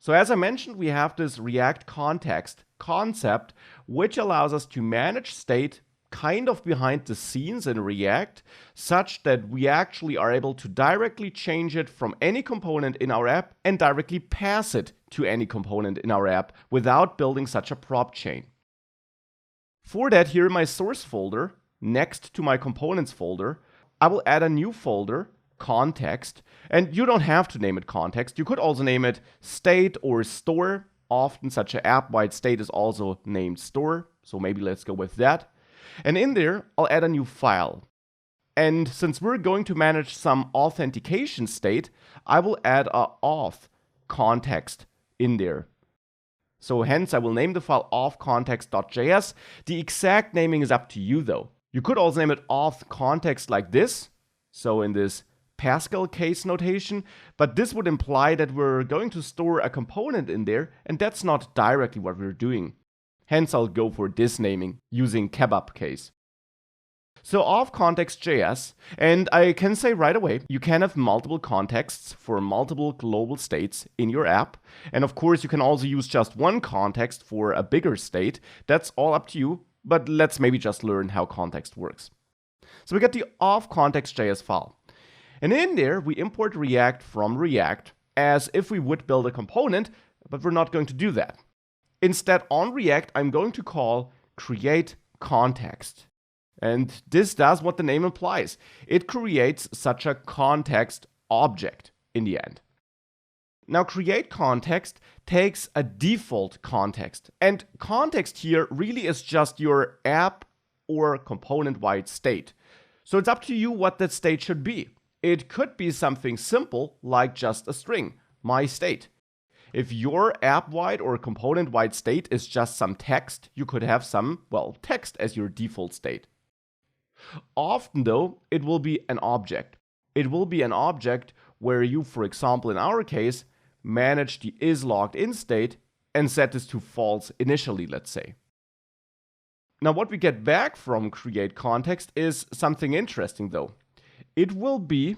So as I mentioned, we have this React context concept, which allows us to manage state kind of behind the scenes in React, such that we actually are able to directly change it from any component in our app and directly pass it to any component in our app without building such a prop chain. For that, here in my source folder, next to my components folder, I will add a new folder, context, and you don't have to name it context. You could also name it state or store. Often such an app-wide state is also named store, so maybe let's go with that. And in there, I'll add a new file. And since we're going to manage some authentication state, I will add a auth context in there. So hence, I will name the file authcontext.js. The exact naming is up to you though. You could also name it auth context like this, so in this Pascal case notation, but this would imply that we're going to store a component in there, and that's not directly what we're doing. Hence, I'll go for this naming using kebab case. So auth context.js, and I can say right away, you can have multiple contexts for multiple global states in your app. And of course, you can also use just one context for a bigger state. That's all up to you, but let's maybe just learn how context works. So we get the auth context.js file. And in there, we import React from React as if we would build a component, but we're not going to do that. Instead, on React, I'm going to call create context. And this does what the name implies. It creates such a context object in the end. Now, create context takes a default context. And context here really is just your app or component-wide state. So it's up to you what that state should be. It could be something simple like just a string, my state. If your app-wide or component-wide state is just some text, you could have some, well, text as your default state. Often though, it will be an object. It will be an object where you, for example, in our case, manage the isLoggedIn state and set this to false initially, let's say. Now what we get back from create context is something interesting though. It will be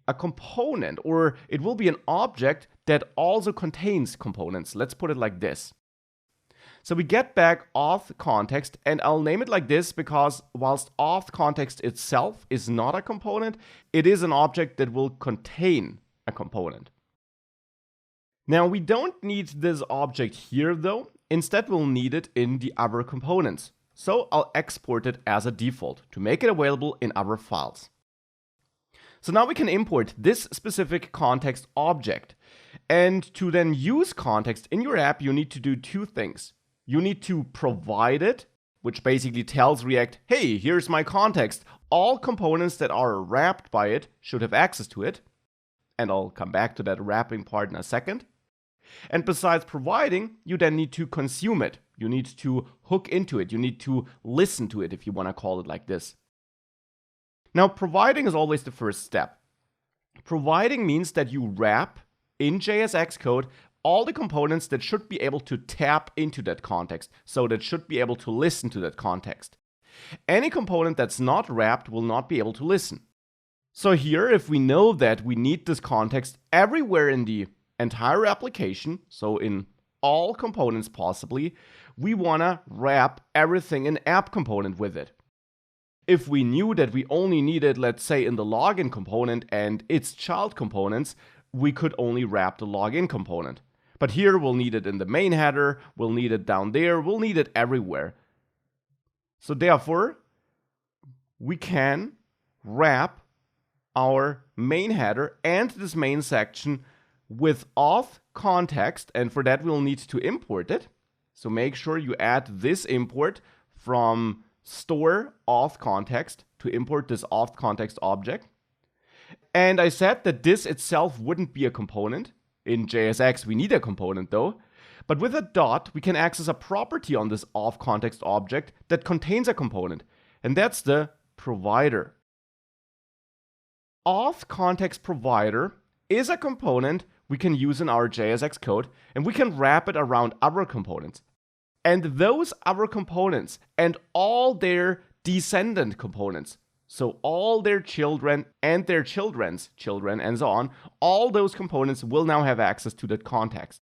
a component, or it will be an object that also contains components. Let's put it like this. So we get back auth context, and I'll name it like this because whilst auth context itself is not a component, it is an object that will contain a component. Now we don't need this object here though. Instead, we'll need it in the other components. So I'll export it as a default to make it available in other files. So now we can import this specific context object. And to then use context in your app, you need to do two things. You need to provide it, which basically tells React, hey, here's my context. All components that are wrapped by it should have access to it. And I'll come back to that wrapping part in a second. And besides providing, you then need to consume it. You need to hook into it. You need to listen to it, if you want to call it like this. Now, providing is always the first step. Providing means that you wrap in JSX code all the components that should be able to tap into that context, so that should be able to listen to that context. Any component that's not wrapped will not be able to listen. So here, if we know that we need this context everywhere in the entire application, so in all components possibly, we want to wrap everything in app component with it. If we knew that we only needed, let's say, in the login component and its child components, we could only wrap the login component. But here we'll need it in the main header, we'll need it down there, we'll need it everywhere. So therefore, we can wrap our main header and this main section with auth context, and for that we'll need to import it. So make sure you add this import from store auth context to import this auth context object. And I said that this itself wouldn't be a component. In JSX we need a component though. But with a dot we can access a property on this auth context object that contains a component. And that's the provider. Auth context provider is a component we can use in our JSX code, and we can wrap it around other components. And those other components and all their descendant components, so all their children and their children's children and so on, all those components will now have access to that context.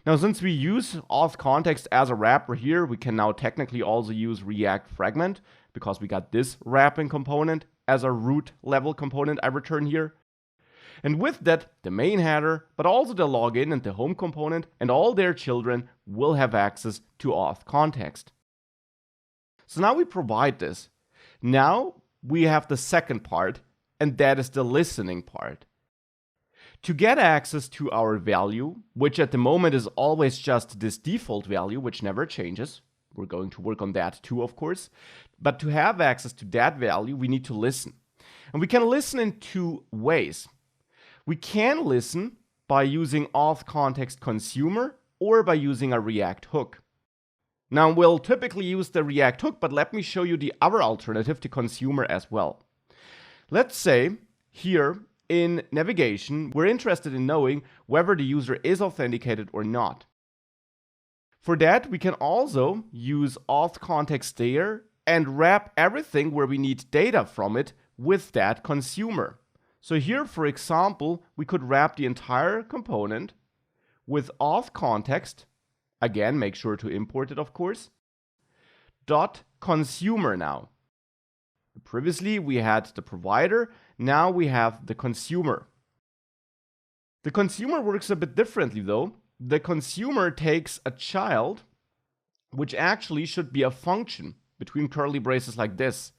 Now, since we use UseContext as a wrapper here, we can now technically also use React fragment because we got this wrapping component as a root level component I return here. And with that, the main header, but also the login and the home component and all their children will have access to UseContext. So now we provide this. Now we have the second part, and that is the listening part. To get access to our value, which at the moment is always just this default value, which never changes, we're going to work on that too, of course, but to have access to that value, we need to listen. And we can listen in two ways. We can listen by using UseContext consumer or by using a React hook. Now, we'll typically use the React hook, but let me show you the other alternative to consumer as well. Let's say here in navigation, we're interested in knowing whether the user is authenticated or not. For that, we can also use UseContext there and wrap everything where we need data from it with that consumer. So here, for example, we could wrap the entire component with UseContext. Again, make sure to import it, of course. .consumer now. Previously, we had the provider. Now we have the consumer. The consumer works a bit differently, though. The consumer takes a child, which actually should be a function between curly braces like this.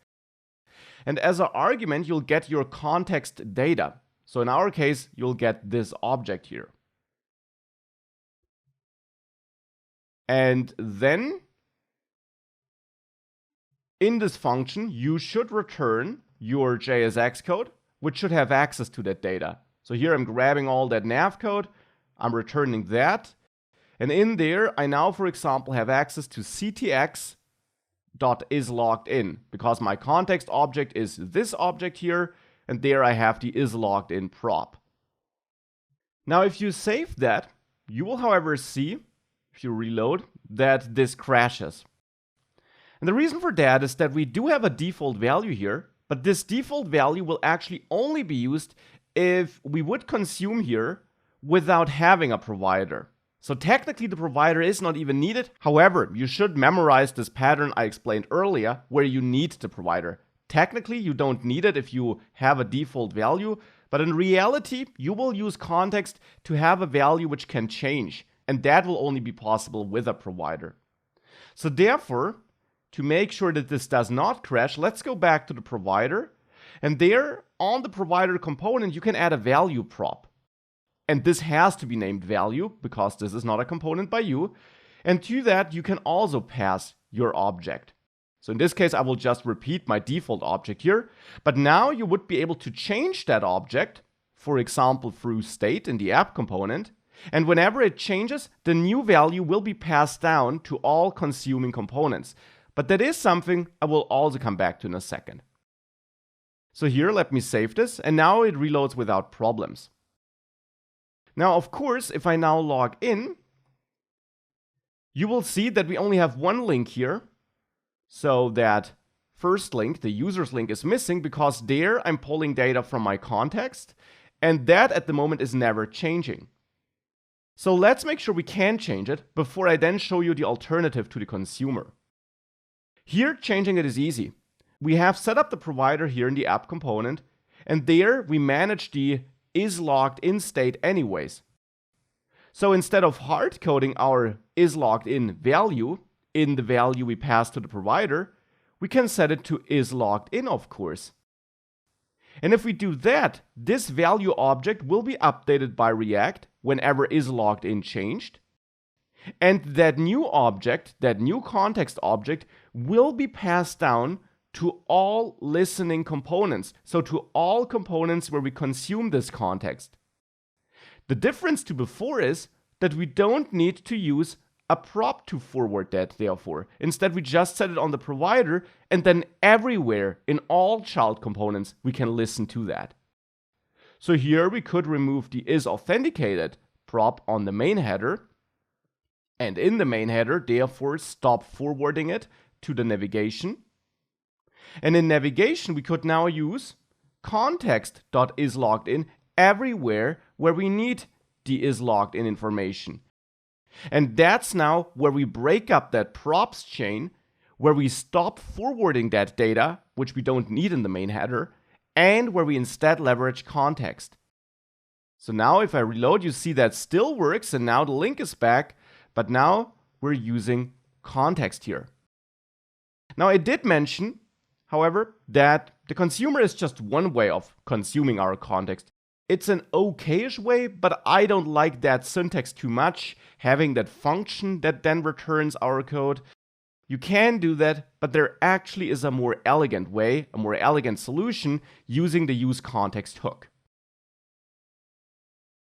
And as an argument, you'll get your context data. So in our case, you'll get this object here. And then in this function, you should return your JSX code, which should have access to that data. So here I'm grabbing all that nav code, I'm returning that. And in there, I now, for example, have access to ctx.isLoggedIn because my context object is this object here, and there I have the isLoggedIn prop. Now, if you save that, you will, however, see, if you reload, that this crashes. And the reason for that is that we do have a default value here, but this default value will actually only be used if we would consume here without having a provider. So technically the provider is not even needed. However, you should memorize this pattern I explained earlier where you need the provider. Technically, you don't need it if you have a default value, but in reality, you will use context to have a value which can change, and that will only be possible with a provider. So therefore, to make sure that this does not crash, let's go back to the provider. And there, on the provider component, you can add a value prop. And this has to be named value because this is not a component by you. And to that, you can also pass your object. So in this case, I will just repeat my default object here. But now you would be able to change that object, for example, through state in the app component. And whenever it changes, the new value will be passed down to all consuming components. But that is something I will also come back to in a second. So here, let me save this, and now it reloads without problems. Now, of course, if I now log in, you will see that we only have one link here. So that first link, the user's link, is missing because there I'm pulling data from my context, and that at the moment is never changing. So let's make sure we can change it before I then show you the alternative to the consumer. Here, changing it is easy. We have set up the provider here in the app component, and there we manage the isLoggedIn state anyways. So instead of hard coding our isLoggedIn value in the value we pass to the provider, we can set it to isLoggedIn, of course. And if we do that, this value object will be updated by React whenever isLoggedIn changed. And that new object, that new context object, will be passed down to all listening components. So to all components where we consume this context. The difference to before is that we don't need to use a prop to forward that, therefore. Instead, we just set it on the provider, and then everywhere in all child components, we can listen to that. So here we could remove the isAuthenticated prop on the main header, and in the main header, therefore, stop forwarding it to the navigation. And in navigation, we could now use context.isLoggedIn everywhere where we need the isLoggedIn information. And that's now where we break up that props chain, where we stop forwarding that data, which we don't need in the main header, and where we instead leverage context. So now if I reload, you see that still works, and now the link is back, but now we're using context here. Now I did mention, however, that the consumer is just one way of consuming our context. It's an okayish way, but I don't like that syntax too much, having that function that then returns our code. You can do that, but there actually is a more elegant way, a more elegant solution using the UseContext hook.